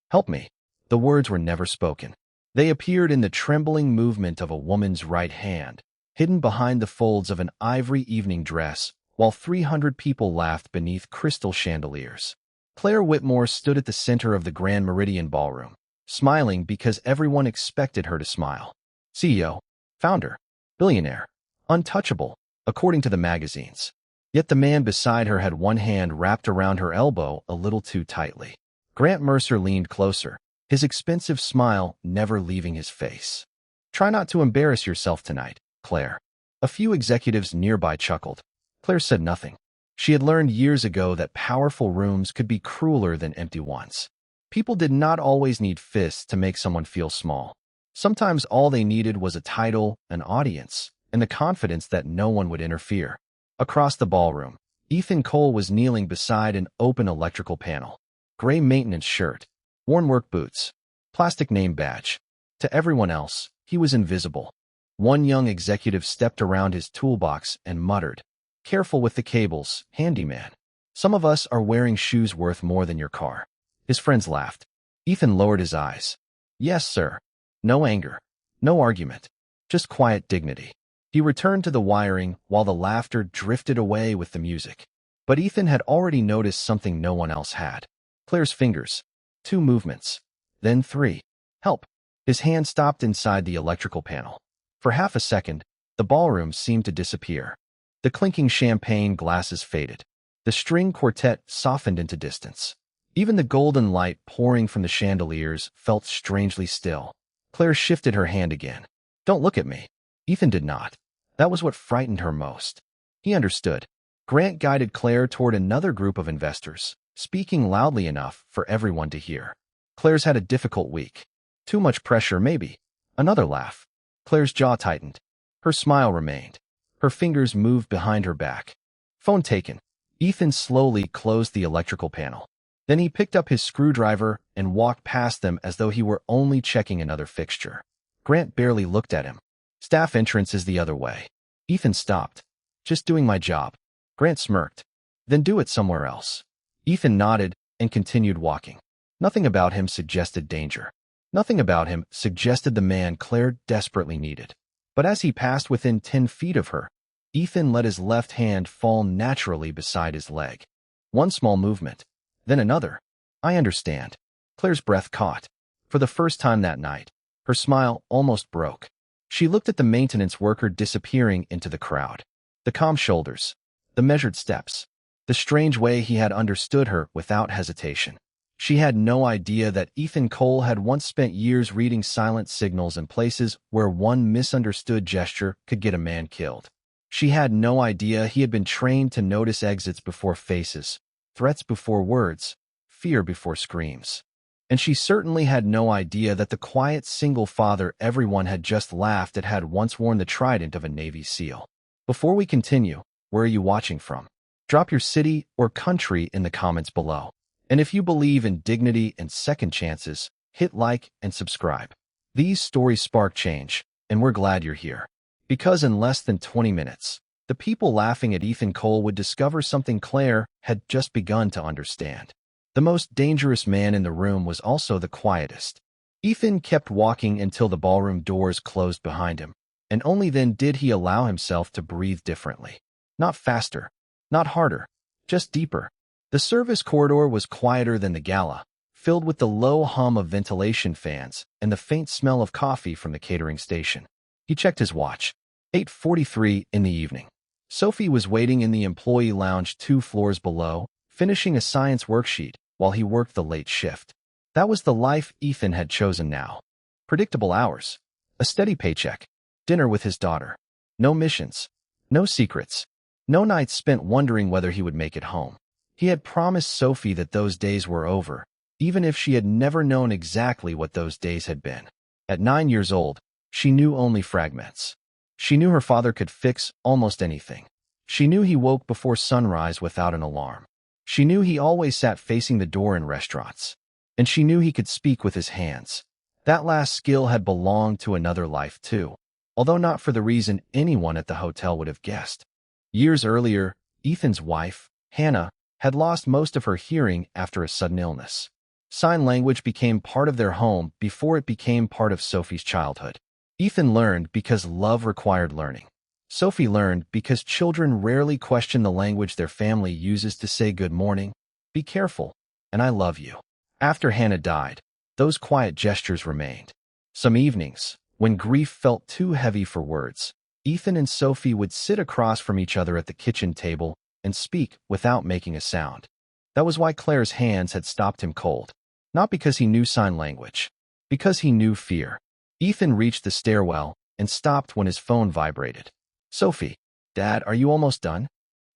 Help me." The words were never spoken. They appeared in the trembling movement of a woman's right hand, hidden behind the folds of an ivory evening dress, while 300 people laughed beneath crystal chandeliers. Claire Whitmore stood at the center of the Grand Meridian Ballroom, smiling because everyone expected her to smile. CEO, founder, billionaire, untouchable, according to the magazines. Yet the man beside her had one hand wrapped around her elbow a little too tightly. Grant Mercer leaned closer, his expensive smile never leaving his face. "Try not to embarrass yourself tonight, Claire." A few executives nearby chuckled. Claire said nothing. She had learned years ago that powerful rooms could be crueler than empty ones. People did not always need fists to make someone feel small. Sometimes all they needed was a title, an audience, and the confidence that no one would interfere. Across the ballroom, Ethan Cole was kneeling beside an open electrical panel. Gray maintenance shirt, worn work boots, plastic name badge. To everyone else, he was invisible. One young executive stepped around his toolbox and muttered, "Careful with the cables, handyman. Some of us are wearing shoes worth more than your car." His friends laughed. Ethan lowered his eyes. "Yes, sir." No anger, no argument, just quiet dignity. He returned to the wiring while the laughter drifted away with the music. But Ethan had already noticed something no one else had. Claire's fingers. 2 movements. Then 3. Help. His hand stopped inside the electrical panel. For half a second, the ballroom seemed to disappear. The clinking champagne glasses faded. The string quartet softened into distance. Even the golden light pouring from the chandeliers felt strangely still. Claire shifted her hand again. "Don't look at me." Ethan did not. That was what frightened her most. He understood. Grant guided Claire toward another group of investors, speaking loudly enough for everyone to hear. "Claire's had a difficult week. Too much pressure, maybe." Another laugh. Claire's jaw tightened. Her smile remained. Her fingers moved behind her back. Phone taken. Ethan slowly closed the electrical panel. Then he picked up his screwdriver and walked past them as though he were only checking another fixture. Grant barely looked at him. "Staff entrance is the other way." Ethan stopped. "Just doing my job." Grant smirked. "Then do it somewhere else." Ethan nodded and continued walking. Nothing about him suggested danger. Nothing about him suggested the man Claire desperately needed. But as he passed within 10 feet of her, Ethan let his left hand fall naturally beside his leg. One small movement, then another. "I understand." Claire's breath caught. For the first time that night, her smile almost broke. She looked at the maintenance worker disappearing into the crowd. The calm shoulders, the measured steps, the strange way he had understood her without hesitation. She had no idea that Ethan Cole had once spent years reading silent signals in places where one misunderstood gesture could get a man killed. She had no idea he had been trained to notice exits before faces, threats before words, fear before screams. And she certainly had no idea that the quiet single father everyone had just laughed at had once worn the trident of a Navy SEAL. Before we continue, where are you watching from? Drop your city or country in the comments below. And if you believe in dignity and second chances, hit like and subscribe. These stories spark change, and we're glad you're here. Because in less than 20 minutes, the people laughing at Ethan Cole would discover something Claire had just begun to understand. The most dangerous man in the room was also the quietest. Ethan kept walking until the ballroom doors closed behind him, and only then did he allow himself to breathe differently. Not faster, not harder, just deeper. The service corridor was quieter than the gala, filled with the low hum of ventilation fans and the faint smell of coffee from the catering station. He checked his watch. 8:43 in the evening. Sophie was waiting in the employee lounge 2 floors below, finishing a science worksheet while he worked the late shift. That was the life Ethan had chosen now. Predictable hours, a steady paycheck, dinner with his daughter. No missions, no secrets, no nights spent wondering whether he would make it home. He had promised Sophie that those days were over, even if she had never known exactly what those days had been. At 9 years old, she knew only fragments. She knew her father could fix almost anything. She knew he woke before sunrise without an alarm. She knew he always sat facing the door in restaurants. And she knew he could speak with his hands. That last skill had belonged to another life too, although not for the reason anyone at the hotel would have guessed. Years earlier, Ethan's wife, Hannah, had lost most of her hearing after a sudden illness. Sign language became part of their home before it became part of Sophie's childhood. Ethan learned because love required learning. Sophie learned because children rarely question the language their family uses to say good morning, be careful, and I love you. After Hannah died, those quiet gestures remained. Some evenings, when grief felt too heavy for words, Ethan and Sophie would sit across from each other at the kitchen table and speak without making a sound. That was why Claire's hands had stopped him cold. Not because he knew sign language, because he knew fear. Ethan reached the stairwell and stopped when his phone vibrated. Sophie, Dad, are you almost done?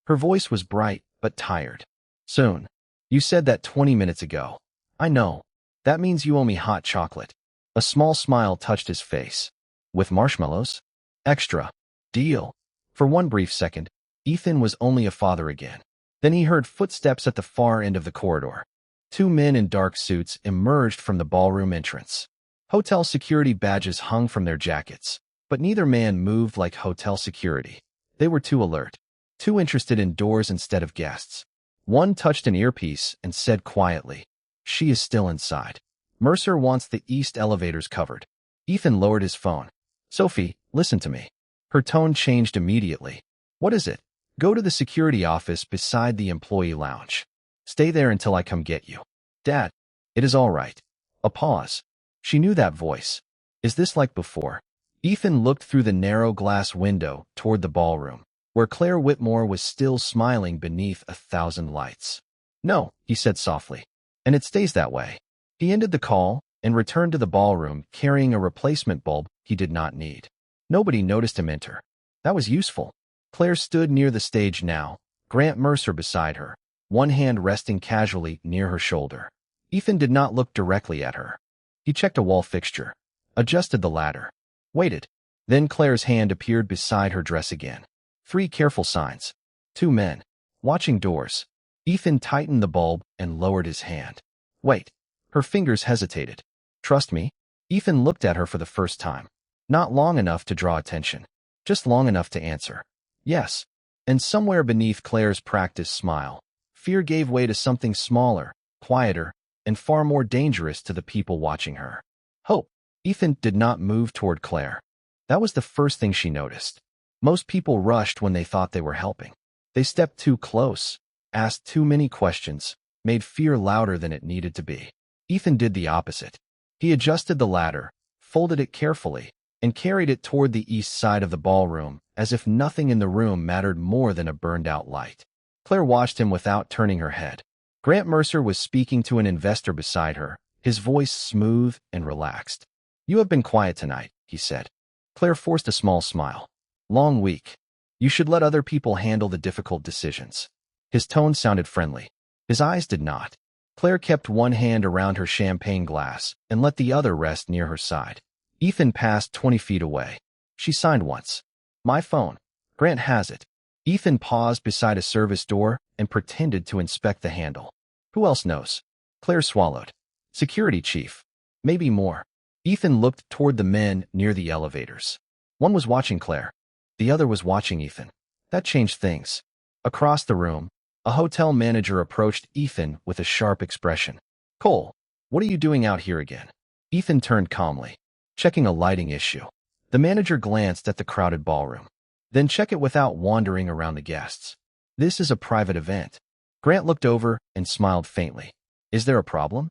Her voice was bright but tired. Soon. You said that 20 minutes ago. I know. That means you owe me hot chocolate. A small smile touched his face. With marshmallows? Extra. Deal. For one brief second, Ethan was only a father again. Then he heard footsteps at the far end of the corridor. Two men in dark suits emerged from the ballroom entrance. Hotel security badges hung from their jackets, but neither man moved like hotel security. They were too alert, too interested in doors instead of guests. One touched an earpiece and said quietly, "She is still inside. Mercer wants the east elevators covered." Ethan lowered his phone. "Sophie, listen to me." Her tone changed immediately. "What is it?" "Go to the security office beside the employee lounge. Stay there until I come get you." "Dad, it is all right." A pause. She knew that voice. Is this like before? Ethan looked through the narrow glass window toward the ballroom, where Claire Whitmore was still smiling beneath 1,000 lights. "No," he said softly. "And it stays that way." He ended the call and returned to the ballroom carrying a replacement bulb he did not need. Nobody noticed him enter. That was useful. Claire stood near the stage now, Grant Mercer beside her, one hand resting casually near her shoulder. Ethan did not look directly at her. He checked a wall fixture, adjusted the ladder, waited. Then Claire's hand appeared beside her dress again. 3 careful signs. 2 men. Watching doors. Ethan tightened the bulb and lowered his hand. "Wait." Her fingers hesitated. "Trust me?" Ethan looked at her for the first time. Not long enough to draw attention. Just long enough to answer. "Yes." And somewhere beneath Claire's practiced smile, fear gave way to something smaller, quieter, and far more dangerous to the people watching her. Hope. Ethan did not move toward Claire. That was the first thing she noticed. Most people rushed when they thought they were helping. They stepped too close, asked too many questions, made fear louder than it needed to be. Ethan did the opposite. He adjusted the ladder, folded it carefully, and carried it toward the east side of the ballroom, as if nothing in the room mattered more than a burned-out light. Claire watched him without turning her head. Grant Mercer was speaking to an investor beside her, his voice smooth and relaxed. "You have been quiet tonight," he said. Claire forced a small smile. "Long week. You should let other people handle the difficult decisions." His tone sounded friendly. His eyes did not. Claire kept one hand around her champagne glass and let the other rest near her side. Ethan passed 20 feet away. She signed once. "My phone. Grant has it." Ethan paused beside a service door and pretended to inspect the handle. "Who else knows?" Claire swallowed. "Security chief. Maybe more." Ethan looked toward the men near the elevators. One was watching Claire. The other was watching Ethan. That changed things. Across the room, a hotel manager approached Ethan with a sharp expression. "Cole, what are you doing out here again?" Ethan turned calmly. "Checking a lighting issue." The manager glanced at the crowded ballroom. "Then check it without wandering around the guests. This is a private event." Grant looked over and smiled faintly. "Is there a problem?"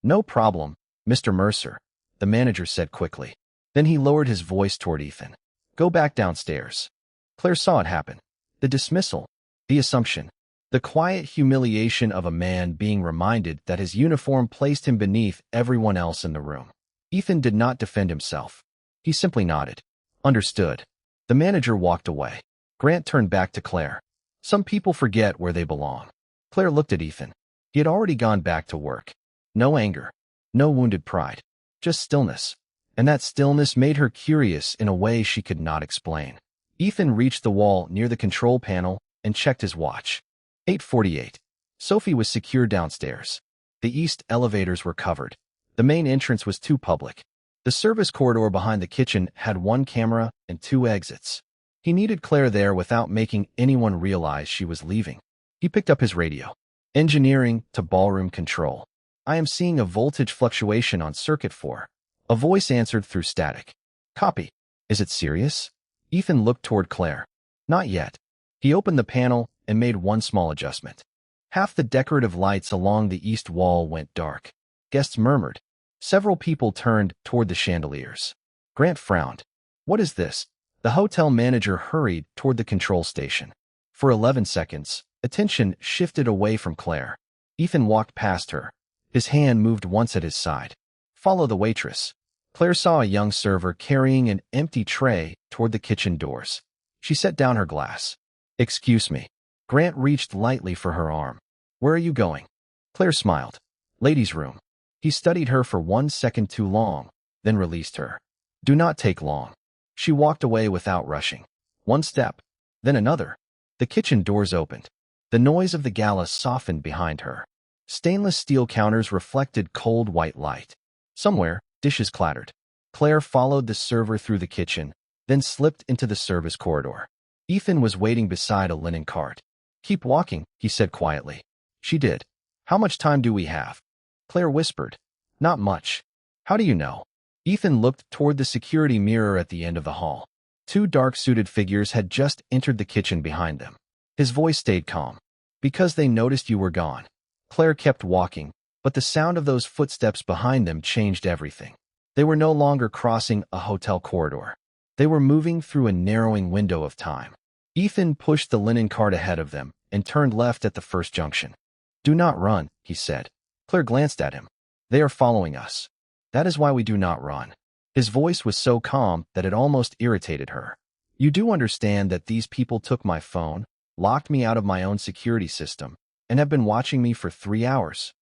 "No problem, Mr. Mercer," the manager said quickly. Then he lowered his voice toward Ethan. "Go back downstairs." Claire saw it happen. The dismissal, the assumption, the quiet humiliation of a man being reminded that his uniform placed him beneath everyone else in the room. Ethan did not defend himself. He simply nodded. Understood. The manager walked away. Grant turned back to Claire. "Some people forget where they belong." Claire looked at Ethan. He had already gone back to work. No anger, no wounded pride, just stillness. And that stillness made her curious in a way she could not explain. Ethan reached the wall near the control panel and checked his watch. 8:48. Sophie was secure downstairs. The east elevators were covered. The main entrance was too public. The service corridor behind the kitchen had 1 camera and 2 exits. He needed Claire there without making anyone realize she was leaving. He picked up his radio. Engineering to ballroom control. I am seeing a voltage fluctuation on circuit 4. A voice answered through static. Copy. Is it serious? Ethan looked toward Claire. Not yet. He opened the panel and made one small adjustment. Half the decorative lights along the east wall went dark. Guests murmured. Several people turned toward the chandeliers. Grant frowned. What is this? The hotel manager hurried toward the control station. For 11 seconds, attention shifted away from Claire. Ethan walked past her. His hand moved once at his side. Follow the waitress. Claire saw a young server carrying an empty tray toward the kitchen doors. She set down her glass. Excuse me. Grant reached lightly for her arm. Where are you going? Claire smiled. Ladies' room. He studied her for 1 second too long, then released her. Do not take long. She walked away without rushing. One step, then another. The kitchen doors opened. The noise of the gala softened behind her. Stainless steel counters reflected cold white light. Somewhere, dishes clattered. Claire followed the server through the kitchen, then slipped into the service corridor. Ethan was waiting beside a linen cart. Keep walking, he said quietly. She did. How much time do we have? Claire whispered. Not much. How do you know? Ethan looked toward the security mirror at the end of the hall. 2 dark-suited figures had just entered the kitchen behind them. His voice stayed calm. Because they noticed you were gone. Claire kept walking, but the sound of those footsteps behind them changed everything. They were no longer crossing a hotel corridor. They were moving through a narrowing window of time. Ethan pushed the linen cart ahead of them and turned left at the first junction. Do not run, he said. Claire glanced at him. They are following us. That is why we do not run. His voice was so calm that it almost irritated her. You do understand that these people took my phone, locked me out of my own security system, and have been watching me for 3 hours.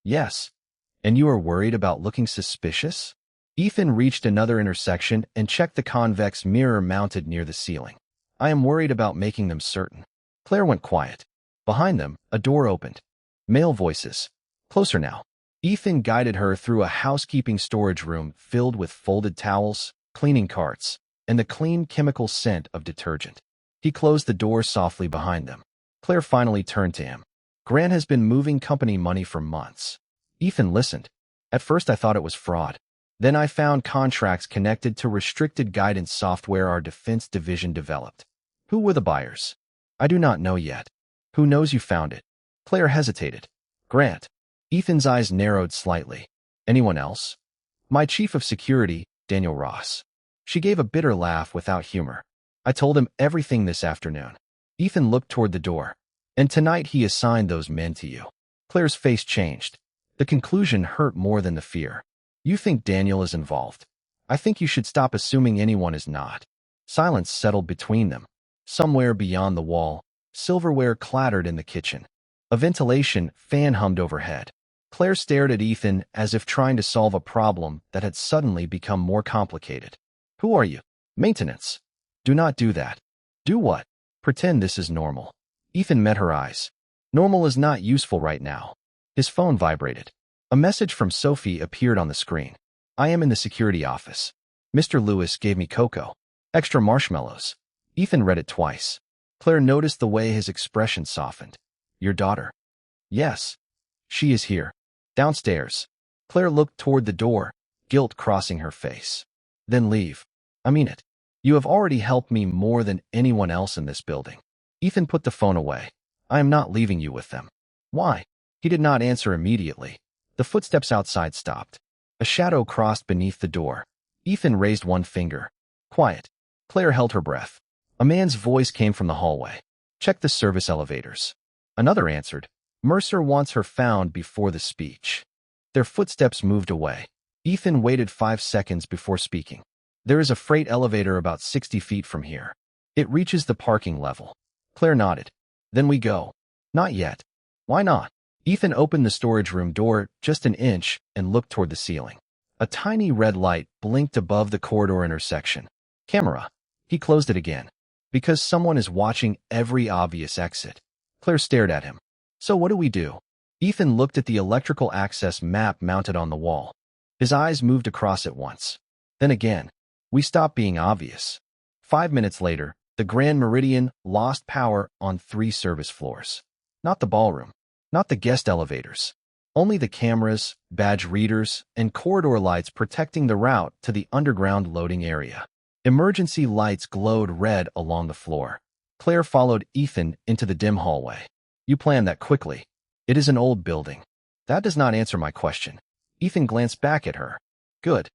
Yes. And you are worried about looking suspicious? Ethan reached another intersection and checked the convex mirror mounted near the ceiling. I am worried about making them certain. Claire went quiet. Behind them, a door opened. Male voices. Closer now. Ethan guided her through a housekeeping storage room filled with folded towels, cleaning carts, and the clean chemical scent of detergent. He closed the door softly behind them. Claire finally turned to him. Grant has been moving company money for months. Ethan listened. At first I thought it was fraud. Then I found contracts connected to restricted guidance software our defense division developed. Who were the buyers? I do not know yet. Who knows you found it? Claire hesitated. Grant. Ethan's eyes narrowed slightly. Anyone else? My chief of security, Daniel Ross. She gave a bitter laugh without humor. I told him everything this afternoon. Ethan looked toward the door. And tonight he assigned those men to you. Claire's face changed. The conclusion hurt more than the fear. You think Daniel is involved. I think you should stop assuming anyone is not. Silence settled between them. Somewhere beyond the wall, silverware clattered in the kitchen. A ventilation fan hummed overhead. Claire stared at Ethan as if trying to solve a problem that had suddenly become more complicated. Who are you? Maintenance. Do not do that. Do what? Pretend this is normal. Ethan met her eyes. Normal is not useful right now. His phone vibrated. A message from Sophie appeared on the screen. I am in the security office. Mr. Lewis gave me cocoa. Extra marshmallows. Ethan read it twice. Claire noticed the way his expression softened. Your daughter? Yes. She is here. Downstairs. Claire looked toward the door, guilt crossing her face. Then leave. I mean it. You have already helped me more than anyone else in this building. Ethan put the phone away. I am not leaving you with them. Why? He did not answer immediately. The footsteps outside stopped. A shadow crossed beneath the door. Ethan raised one finger. Quiet. Claire held her breath. A man's voice came from the hallway. Check the service elevators. Another answered. Mercer wants her found before the speech. Their footsteps moved away. Ethan waited 5 seconds before speaking. There is a freight elevator about 60 feet from here. It reaches the parking level. Claire nodded. Then we go. Not yet. Why not? Ethan opened the storage room door just an inch and looked toward the ceiling. A tiny red light blinked above the corridor intersection. Camera. He closed it again. Because someone is watching every obvious exit. Claire stared at him. So what do we do? Ethan looked at the electrical access map mounted on the wall. His eyes moved across it once. Then again. We stopped being obvious. 5 minutes later, the Grand Meridian lost power on 3 service floors. Not the ballroom. Not the guest elevators. Only the cameras, badge readers, and corridor lights protecting the route to the underground loading area. Emergency lights glowed red along the floor. Claire followed Ethan into the dim hallway. You planned that quickly. It is an old building. That does not answer my question. Ethan glanced back at her. Good.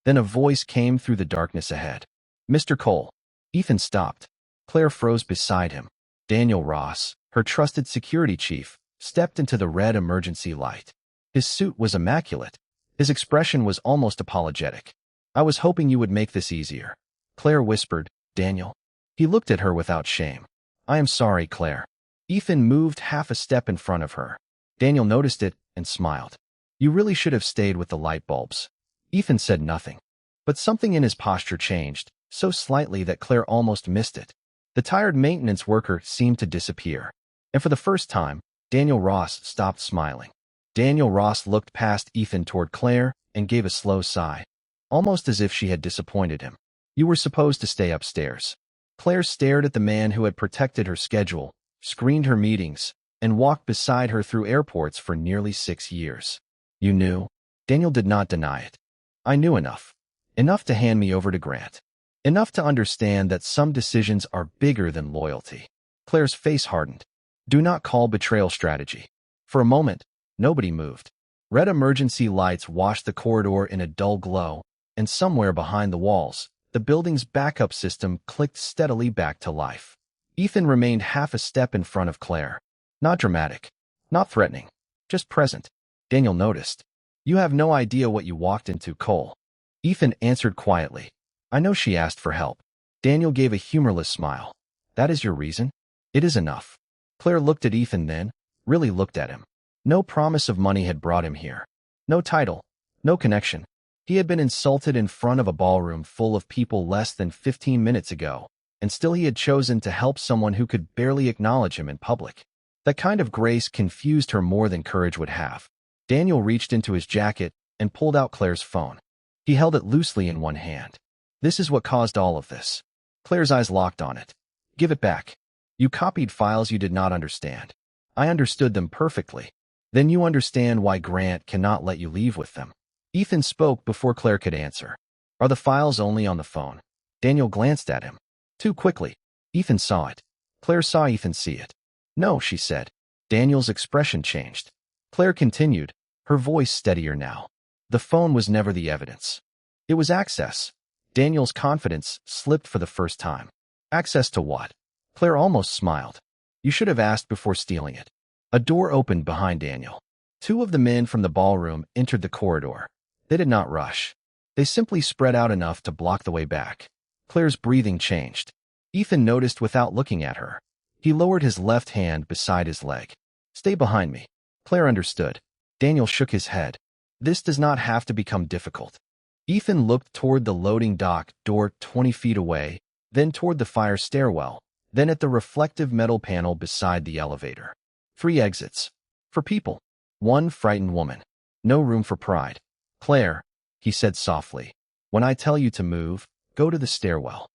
Then a voice came through the darkness ahead. Mr. Cole. Ethan stopped. Claire froze beside him. Daniel Ross, her trusted security chief, stepped into the red emergency light. His suit was immaculate. His expression was almost apologetic. I was hoping you would make this easier. Claire whispered, Daniel. He looked at her without shame. I am sorry, Claire. Ethan moved half a step in front of her. Daniel noticed it and smiled. You really should have stayed with the light bulbs. Ethan said nothing. But something in his posture changed, so slightly that Claire almost missed it. The tired maintenance worker seemed to disappear. And for the first time, Daniel Ross stopped smiling. Daniel Ross looked past Ethan toward Claire and gave a slow sigh, almost as if she had disappointed him. You were supposed to stay upstairs. Claire stared at the man who had protected her schedule, screened her meetings, and walked beside her through airports for nearly 6 years. You knew? Daniel did not deny it. I knew enough. Enough to hand me over to Grant. Enough to understand that some decisions are bigger than loyalty. Claire's face hardened. Do not call betrayal strategy. For a moment, nobody moved. Red emergency lights washed the corridor in a dull glow, and somewhere behind the walls, the building's backup system clicked steadily back to life. Ethan remained half a step in front of Claire. Not dramatic, not threatening, just present. Daniel noticed. You have no idea what you walked into, Cole. Ethan answered quietly. I know she asked for help. Daniel gave a humorless smile. That is your reason? It is enough. Claire looked at Ethan then, really looked at him. No promise of money had brought him here. No title, no connection. He had been insulted in front of a ballroom full of people less than 15 minutes ago, and still he had chosen to help someone who could barely acknowledge him in public. That kind of grace confused her more than courage would have. Daniel reached into his jacket and pulled out Claire's phone. He held it loosely in one hand. This is what caused all of this. Claire's eyes locked on it. Give it back. You copied files you did not understand. I understood them perfectly. Then you understand why Grant cannot let you leave with them. Ethan spoke before Claire could answer. Are the files only on the phone? Daniel glanced at him. Too quickly. Ethan saw it. Claire saw Ethan see it. No, she said. Daniel's expression changed. Claire continued, her voice steadier now. The phone was never the evidence. It was access. Daniel's confidence slipped for the first time. Access to what? Claire almost smiled. You should have asked before stealing it. A door opened behind Daniel. 2 of the men from the ballroom entered the corridor. They did not rush. They simply spread out enough to block the way back. Claire's breathing changed. Ethan noticed without looking at her. He lowered his left hand beside his leg. Stay behind me. Claire understood. Daniel shook his head. This does not have to become difficult. Ethan looked toward the loading dock door 20 feet away, then toward the fire stairwell, then at the reflective metal panel beside the elevator. 3 exits. For people. 1 frightened woman. No room for pride. Claire, he said softly, when I tell you to move, go to the stairwell.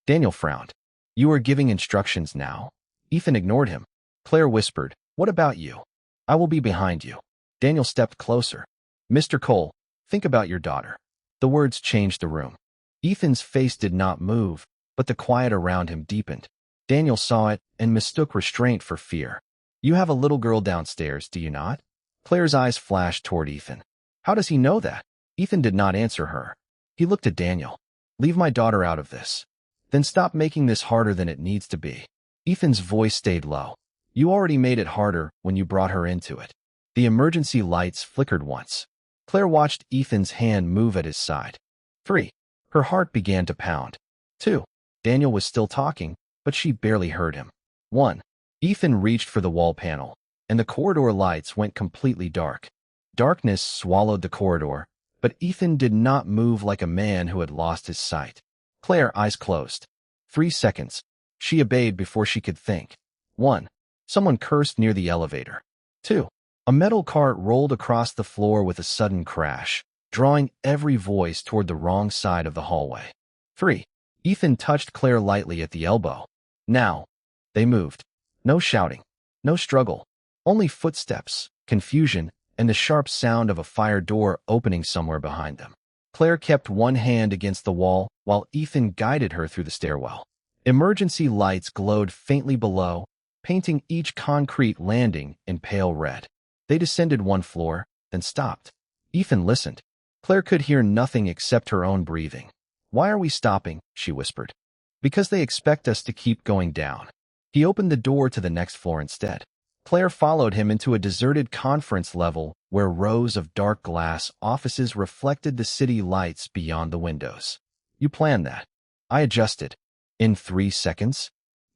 Daniel frowned. You are giving instructions now? Ethan ignored him. Claire whispered, what about you? I will be behind you. Daniel stepped closer. Mr. Cole, think about your daughter. The words changed the room. Ethan's face did not move, but the quiet around him deepened. Daniel saw it and mistook restraint for fear. You have a little girl downstairs, do you not? Claire's eyes flashed toward Ethan. How does he know that? Ethan did not answer her. He looked at Daniel. Leave my daughter out of this. Then stop making this harder than it needs to be. Ethan's voice stayed low. You already made it harder when you brought her into it. The emergency lights flickered once. Claire watched Ethan's hand move at his side. 3. Her heart began to pound. 2. Daniel was still talking, but she barely heard him. 1. Ethan reached for the wall panel, and the corridor lights went completely dark. Darkness swallowed the corridor, but Ethan did not move like a man who had lost his sight. Claire, eyes closed. 3 seconds. She obeyed before she could think. 1. Someone cursed near the elevator. 2. A metal cart rolled across the floor with a sudden crash, drawing every voice toward the wrong side of the hallway. 3. Ethan touched Claire lightly at the elbow. Now. They moved. No shouting. No struggle. Only footsteps, confusion, and the sharp sound of a fire door opening somewhere behind them. Claire kept one hand against the wall while Ethan guided her through the stairwell. Emergency lights glowed faintly below, painting each concrete landing in pale red. They descended one floor, then stopped. Ethan listened. Claire could hear nothing except her own breathing. "Why are we stopping?" she whispered. "Because they expect us to keep going down." He opened the door to the next floor instead. Claire followed him into a deserted conference level where rows of dark glass offices reflected the city lights beyond the windows. "You planned that." I adjusted. "In 3 seconds?"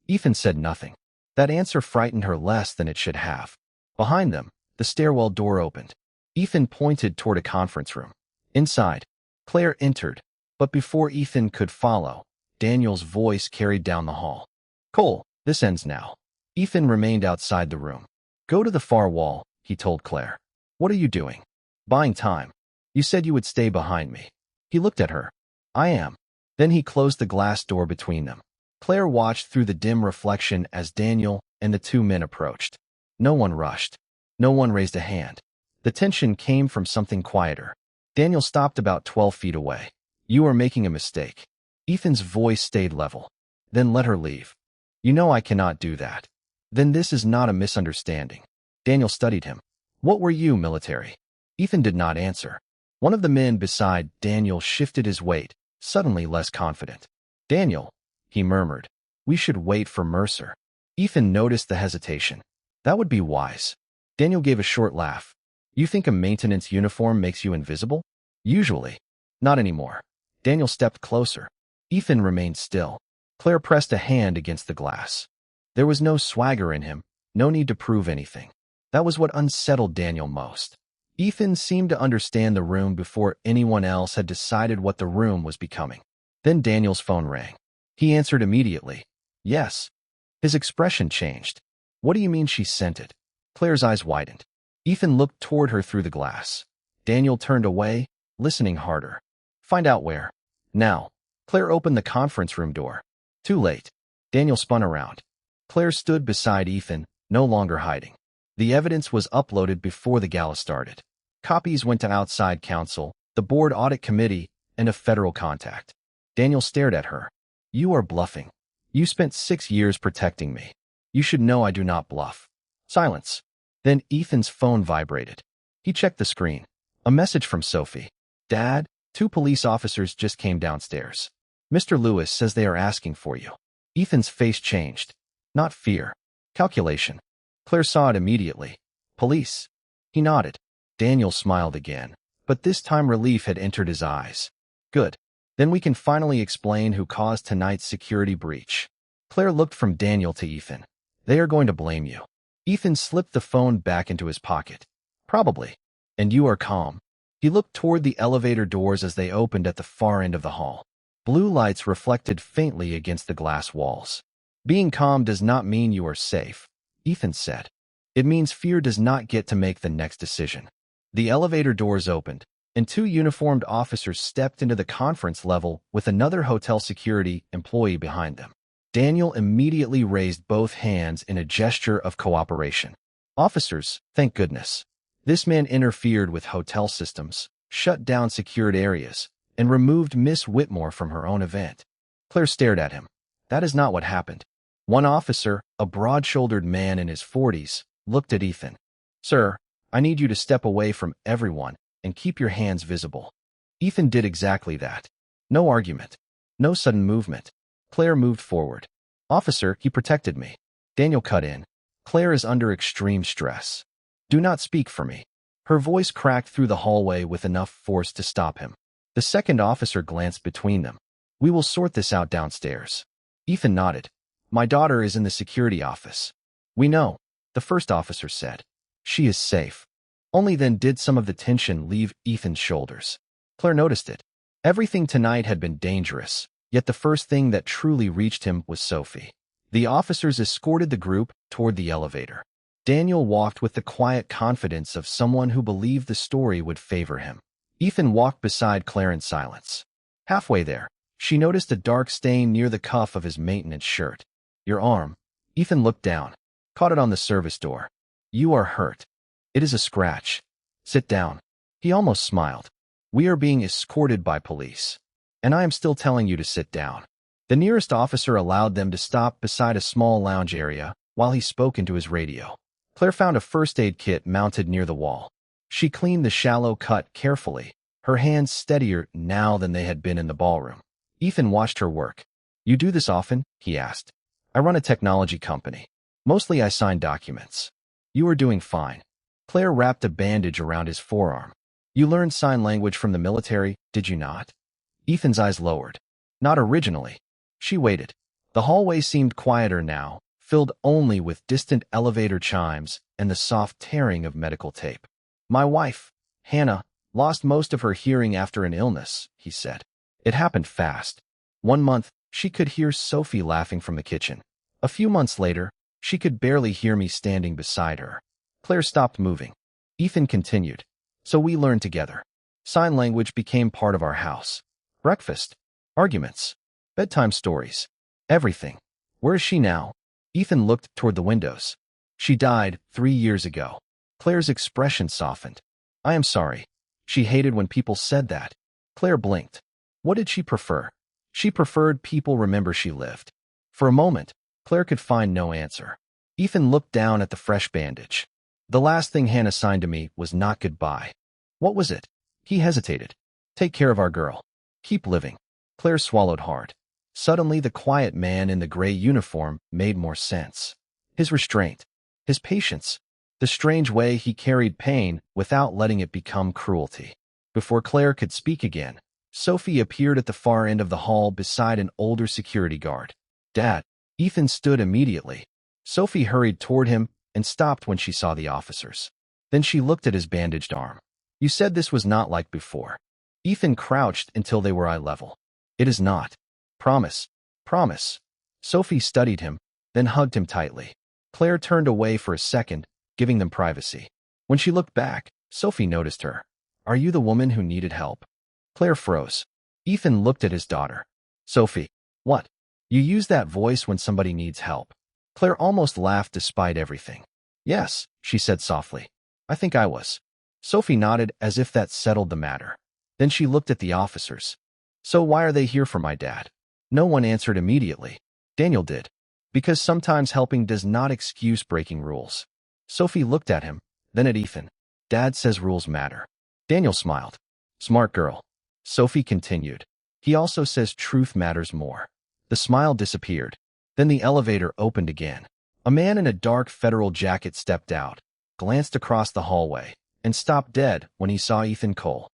Ethan said nothing. That answer frightened her less than it should have. Behind them, the stairwell door opened. Ethan pointed toward a conference room. Inside, Claire entered, but before Ethan could follow, Daniel's voice carried down the hall. "Cole, this ends now." Ethan remained outside the room. "Go to the far wall," he told Claire. "What are you doing?" "Buying time. You said you would stay behind me." He looked at her. "I am." Then he closed the glass door between them. Claire watched through the dim reflection as Daniel and the two men approached. No one rushed. No one raised a hand. The tension came from something quieter. Daniel stopped about 12 feet away. "You are making a mistake." Ethan's voice stayed level. "Then let her leave." "You know I cannot do that." "Then this is not a misunderstanding." Daniel studied him. "What were you, military?" Ethan did not answer. One of the men beside Daniel shifted his weight, suddenly less confident. "Daniel," he murmured, "we should wait for Mercer." Ethan noticed the hesitation. "That would be wise." Daniel gave a short laugh. "You think a maintenance uniform makes you invisible?" "Usually. Not anymore." Daniel stepped closer. Ethan remained still. Claire pressed a hand against the glass. There was no swagger in him, no need to prove anything. That was what unsettled Daniel most. Ethan seemed to understand the room before anyone else had decided what the room was becoming. Then Daniel's phone rang. He answered immediately. "Yes." His expression changed. "What do you mean she sent it?" Claire's eyes widened. Ethan looked toward her through the glass. Daniel turned away, listening harder. "Find out where." "Now." Claire opened the conference room door. Too late. Daniel spun around. Claire stood beside Ethan, no longer hiding. The evidence was uploaded before the gala started. Copies went to outside counsel, the board audit committee, and a federal contact. Daniel stared at her. "You are bluffing. You spent 6 years protecting me. You should know I do not bluff." Silence. Then Ethan's phone vibrated. He checked the screen. A message from Sophie. "Dad, 2 police officers just came downstairs. Mr. Lewis says they are asking for you." Ethan's face changed. Not fear. Calculation. Claire saw it immediately. "Police." He nodded. Daniel smiled again, but this time relief had entered his eyes. "Good. Then we can finally explain who caused tonight's security breach." Claire looked from Daniel to Ethan. "They are going to blame you." Ethan slipped the phone back into his pocket. "Probably. And you are calm." He looked toward the elevator doors as they opened at the far end of the hall. Blue lights reflected faintly against the glass walls. "Being calm does not mean you are safe," Ethan said. "It means fear does not get to make the next decision." The elevator doors opened, and 2 uniformed officers stepped into the conference level with another hotel security employee behind them. Daniel immediately raised both hands in a gesture of cooperation. "Officers, thank goodness." This man interfered with hotel systems, shut down secured areas, and removed Miss Whitmore from her own event. Claire stared at him. That is not what happened. One officer, a broad-shouldered man in his 40s, looked at Ethan. "Sir, I need you to step away from everyone and keep your hands visible." Ethan did exactly that. No argument. No sudden movement. Claire moved forward. "Officer, he protected me." Daniel cut in. "Claire is under extreme stress. Do not speak for me." Her voice cracked through the hallway with enough force to stop him. The second officer glanced between them. "We will sort this out downstairs." Ethan nodded. "My daughter is in the security office." "We know," the first officer said. "She is safe." Only then did some of the tension leave Ethan's shoulders. Claire noticed it. Everything tonight had been dangerous, yet the first thing that truly reached him was Sophie. The officers escorted the group toward the elevator. Daniel walked with the quiet confidence of someone who believed the story would favor him. Ethan walked beside Claire in silence. Halfway there, she noticed a dark stain near the cuff of his maintenance shirt. "Your arm." Ethan looked down, caught it on the service door. "You are hurt." "It is a scratch." Sit down. He almost smiled. We are being escorted by police. And I am still telling you to sit down. The nearest officer allowed them to stop beside a small lounge area while he spoke into his radio. Claire found a first aid kit mounted near the wall. She cleaned the shallow cut carefully, her hands steadier now than they had been in the ballroom. Ethan watched her work. You do this often? He asked. I run a technology company. Mostly I sign documents. You are doing fine. Claire wrapped a bandage around his forearm. You learned sign language from the military, did you not? Ethan's eyes lowered. Not originally. She waited. The hallway seemed quieter now, filled only with distant elevator chimes and the soft tearing of medical tape. My wife, Hannah, lost most of her hearing after an illness, he said. It happened fast. 1 month, she could hear Sophie laughing from the kitchen. A few months later, she could barely hear me standing beside her. Claire stopped moving. Ethan continued. So we learned together. Sign language became part of our house. Breakfast, arguments, bedtime stories, everything. Where is she now? Ethan looked toward the windows. She died 3 years ago. Claire's expression softened. I am sorry. She hated when people said that. Claire blinked. What did she prefer? She preferred people remember she lived. For a moment, Claire could find no answer. Ethan looked down at the fresh bandage. The last thing Hannah signed to me was not goodbye. What was it? He hesitated. Take care of our girl. Keep living. Claire swallowed hard. Suddenly, the quiet man in the gray uniform made more sense. His restraint, his patience, the strange way he carried pain without letting it become cruelty. Before Claire could speak again, Sophie appeared at the far end of the hall beside an older security guard. Dad. Ethan stood immediately. Sophie hurried toward him and stopped when she saw the officers. Then she looked at his bandaged arm. You said this was not like before. Ethan crouched until they were eye level. It is not. Promise. Promise. Sophie studied him, then hugged him tightly. Claire turned away for a second, giving them privacy. When she looked back, Sophie noticed her. Are you the woman who needed help? Claire froze. Ethan looked at his daughter. Sophie. What? You use that voice when somebody needs help. Claire almost laughed despite everything. Yes, she said softly. I think I was. Sophie nodded as if that settled the matter. Then she looked at the officers. So why are they here for my dad? No one answered immediately. Daniel did. Because sometimes helping does not excuse breaking rules. Sophie looked at him, then at Ethan. Dad says rules matter. Daniel smiled. Smart girl. Sophie continued. He also says truth matters more. The smile disappeared. Then the elevator opened again. A man in a dark federal jacket stepped out, glanced across the hallway, and stopped dead when he saw Ethan Cole.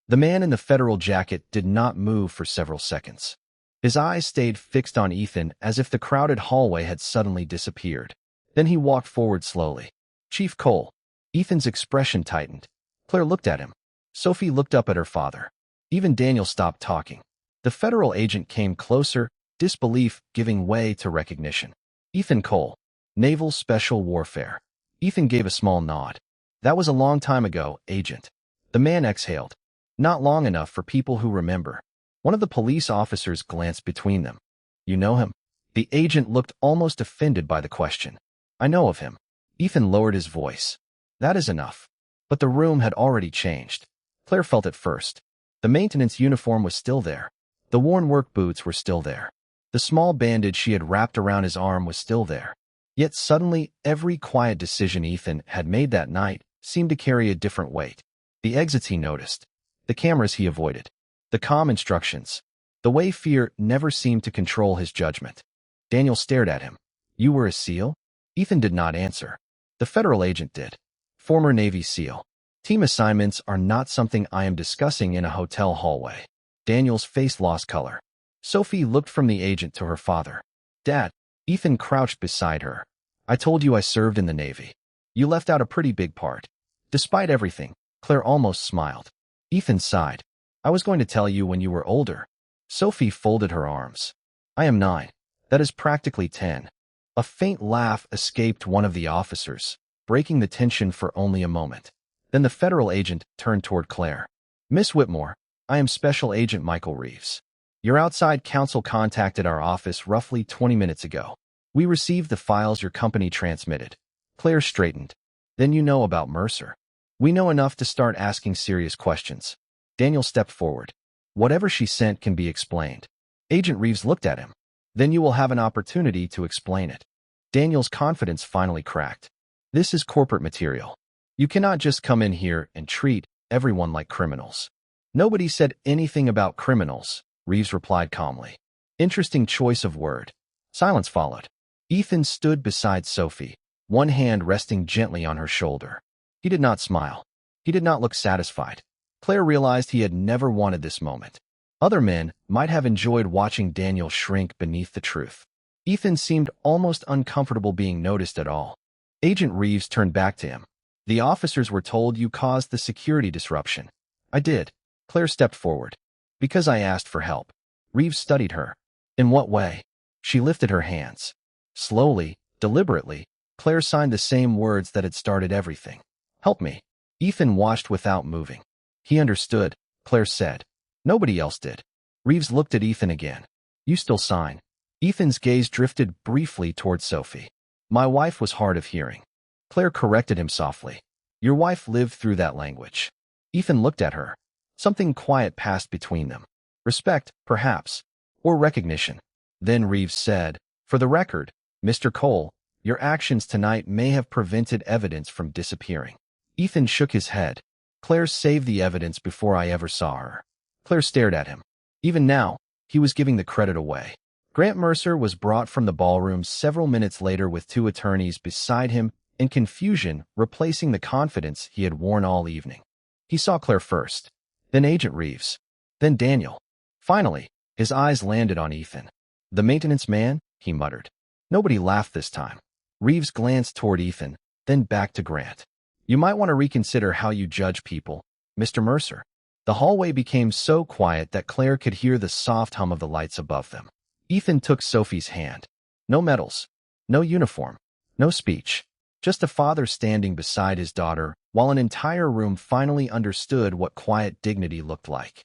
The man in the federal jacket did not move for several seconds. His eyes stayed fixed on Ethan as if the crowded hallway had suddenly disappeared. Then he walked forward slowly. Chief Cole. Ethan's expression tightened. Claire looked at him. Sophie looked up at her father. Even Daniel stopped talking. The federal agent came closer, disbelief giving way to recognition. Ethan Cole. Naval Special Warfare. Ethan gave a small nod. That was a long time ago, Agent. The man exhaled. Not long enough for people who remember. One of the police officers glanced between them. You know him? The agent looked almost offended by the question. I know of him. Ethan lowered his voice. That is enough. But the room had already changed. Claire felt it first. The maintenance uniform was still there. The worn work boots were still there. The small bandage she had wrapped around his arm was still there. Yet suddenly, every quiet decision Ethan had made that night seemed to carry a different weight. The exits he noticed. The cameras he avoided. The calm instructions. The way fear never seemed to control his judgment. Daniel stared at him. You were a SEAL? Ethan did not answer. The federal agent did. Former Navy SEAL. Team assignments are not something I am discussing in a hotel hallway. Daniel's face lost color. Sophie looked from the agent to her father. Dad. Ethan crouched beside her. I told you I served in the Navy. You left out a pretty big part. Despite everything, Claire almost smiled. Ethan sighed. I was going to tell you when you were older. Sophie folded her arms. I am 9. That is practically 10. A faint laugh escaped one of the officers, breaking the tension for only a moment. Then the federal agent turned toward Claire. Miss Whitmore, I am Special Agent Michael Reeves. Your outside counsel contacted our office roughly 20 minutes ago. We received the files your company transmitted. Claire straightened. Then you know about Mercer. We know enough to start asking serious questions. Daniel stepped forward. Whatever she sent can be explained. Agent Reeves looked at him. Then you will have an opportunity to explain it. Daniel's confidence finally cracked. This is corporate material. You cannot just come in here and treat everyone like criminals. Nobody said anything about criminals, Reeves replied calmly. Interesting choice of word. Silence followed. Ethan stood beside Sophie, one hand resting gently on her shoulder. He did not smile. He did not look satisfied. Claire realized he had never wanted this moment. Other men might have enjoyed watching Daniel shrink beneath the truth. Ethan seemed almost uncomfortable being noticed at all. Agent Reeves turned back to him. The officers were told you caused the security disruption. I did. Claire stepped forward. Because I asked for help. Reeves studied her. In what way? She lifted her hands. Slowly, deliberately, Claire signed the same words that had started everything. Help me. Ethan watched without moving. He understood, Claire said. Nobody else did. Reeves looked at Ethan again. You still sign. Ethan's gaze drifted briefly toward Sophie. My wife was hard of hearing. Claire corrected him softly. Your wife lived through that language. Ethan looked at her. Something quiet passed between them. Respect, perhaps, or recognition. Then Reeves said, for the record, Mr. Cole, your actions tonight may have prevented evidence from disappearing. Ethan shook his head. Claire saved the evidence before I ever saw her. Claire stared at him. Even now, he was giving the credit away. Grant Mercer was brought from the ballroom several minutes later with two attorneys beside him, in confusion, replacing the confidence he had worn all evening. He saw Claire first, then Agent Reeves, then Daniel. Finally, his eyes landed on Ethan. The maintenance man, he muttered. Nobody laughed this time. Reeves glanced toward Ethan, then back to Grant. You might want to reconsider how you judge people, Mr. Mercer. The hallway became so quiet that Claire could hear the soft hum of the lights above them. Ethan took Sophie's hand. No medals, no uniform, no speech. Just a father standing beside his daughter, while an entire room finally understood what quiet dignity looked like.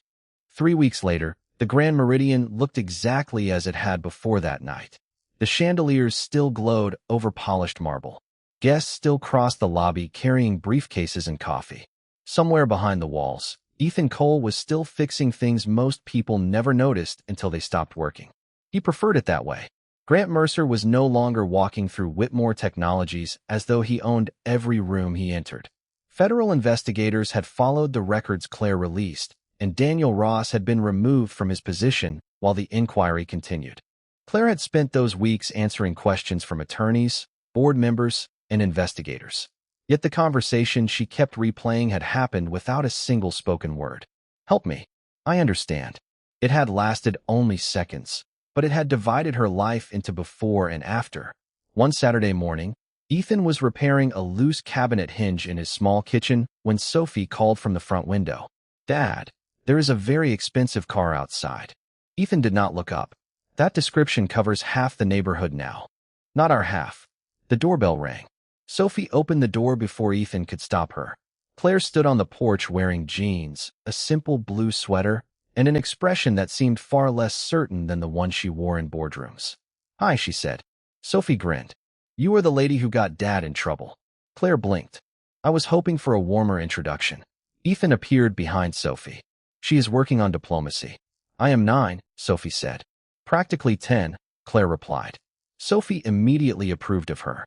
3 weeks later, the Grand Meridian looked exactly as it had before that night. The chandeliers still glowed over polished marble. Guests still crossed the lobby carrying briefcases and coffee. Somewhere behind the walls, Ethan Cole was still fixing things most people never noticed until they stopped working. He preferred it that way. Grant Mercer was no longer walking through Whitmore Technologies as though he owned every room he entered. Federal investigators had followed the records Claire released, and Daniel Ross had been removed from his position while the inquiry continued. Claire had spent those weeks answering questions from attorneys, board members, and investigators. Yet the conversation she kept replaying had happened without a single spoken word. Help me. I understand. It had lasted only seconds, but it had divided her life into before and after. One Saturday morning, Ethan was repairing a loose cabinet hinge in his small kitchen when Sophie called from the front window. Dad, there is a very expensive car outside. Ethan did not look up. That description covers half the neighborhood now. Not our half. The doorbell rang. Sophie opened the door before Ethan could stop her. Claire stood on the porch wearing jeans, a simple blue sweater, and an expression that seemed far less certain than the one she wore in boardrooms. Hi, she said. Sophie grinned. You are the lady who got Dad in trouble. Claire blinked. I was hoping for a warmer introduction. Ethan appeared behind Sophie. She is working on diplomacy. I am 9, Sophie said. Practically 10, Claire replied. Sophie immediately approved of her.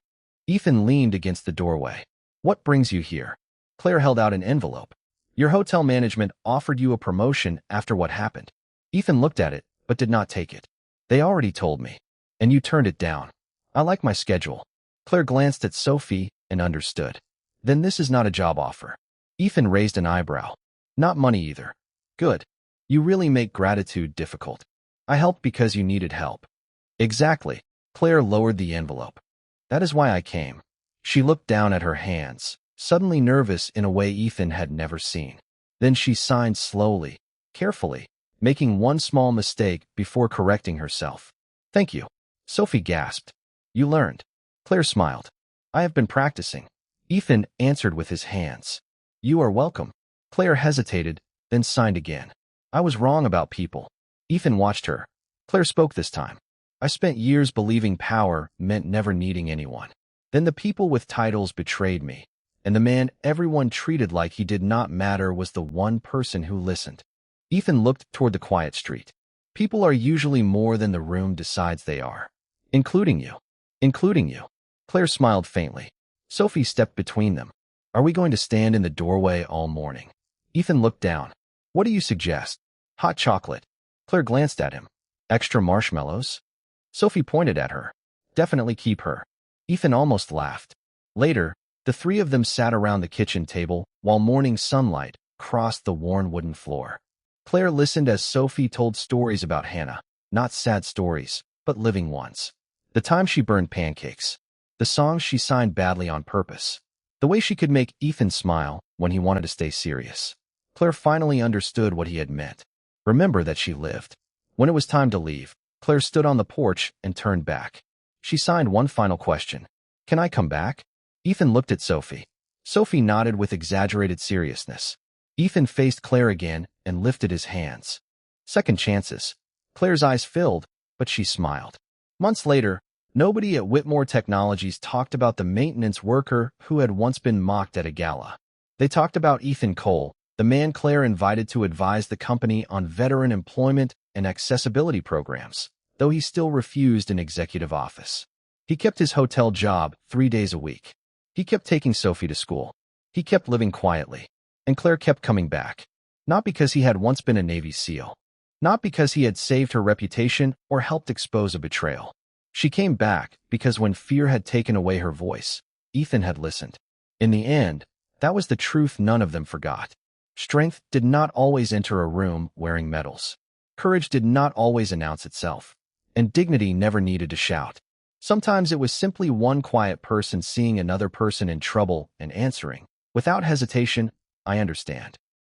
Ethan leaned against the doorway. What brings you here? Claire held out an envelope. Your hotel management offered you a promotion after what happened. Ethan looked at it, but did not take it. They already told me. And you turned it down. I like my schedule. Claire glanced at Sophie and understood. Then this is not a job offer. Ethan raised an eyebrow. Not money either. Good. You really make gratitude difficult. I helped because you needed help. Exactly. Claire lowered the envelope. That is why I came. She looked down at her hands, suddenly nervous in a way Ethan had never seen. Then she signed slowly, carefully, making one small mistake before correcting herself. Thank you. Sophie gasped. You learned. Claire smiled. I have been practicing. Ethan answered with his hands. You are welcome. Claire hesitated, then signed again. I was wrong about people. Ethan watched her. Claire spoke this time. I spent years believing power meant never needing anyone. Then the people with titles betrayed me. and the man everyone treated like he did not matter was the one person who listened. Ethan looked toward the quiet street. People are usually more than the room decides they are. Including you. Including you. Claire smiled faintly. Sophie stepped between them. Are we going to stand in the doorway all morning? Ethan looked down. What do you suggest? Hot chocolate. Claire glanced at him. Extra marshmallows? Sophie pointed at her. Definitely keep her. Ethan almost laughed. Later, the three of them sat around the kitchen table while morning sunlight crossed the worn wooden floor. Claire listened as Sophie told stories about Hannah, not sad stories, but living ones. The time she burned pancakes. The songs she signed badly on purpose. The way she could make Ethan smile when he wanted to stay serious. Claire finally understood what he had meant. Remember that she lived. When it was time to leave, Claire stood on the porch and turned back. She signed one final question. Can I come back? Ethan looked at Sophie. Sophie nodded with exaggerated seriousness. Ethan faced Claire again and lifted his hands. Second chances. Claire's eyes filled, but she smiled. Months later, nobody at Whitmore Technologies talked about the maintenance worker who had once been mocked at a gala. They talked about Ethan Cole, the man Claire invited to advise the company on veteran employment and accessibility programs, though he still refused an executive office. He kept his hotel job 3 days a week. He kept taking Sophie to school. He kept living quietly. And Claire kept coming back. Not because he had once been a Navy SEAL. Not because he had saved her reputation or helped expose a betrayal. She came back because when fear had taken away her voice, Ethan had listened. In the end, that was the truth none of them forgot. Strength did not always enter a room wearing medals. Courage did not always announce itself. And dignity never needed to shout. Sometimes it was simply one quiet person seeing another person in trouble and answering, without hesitation, I understand.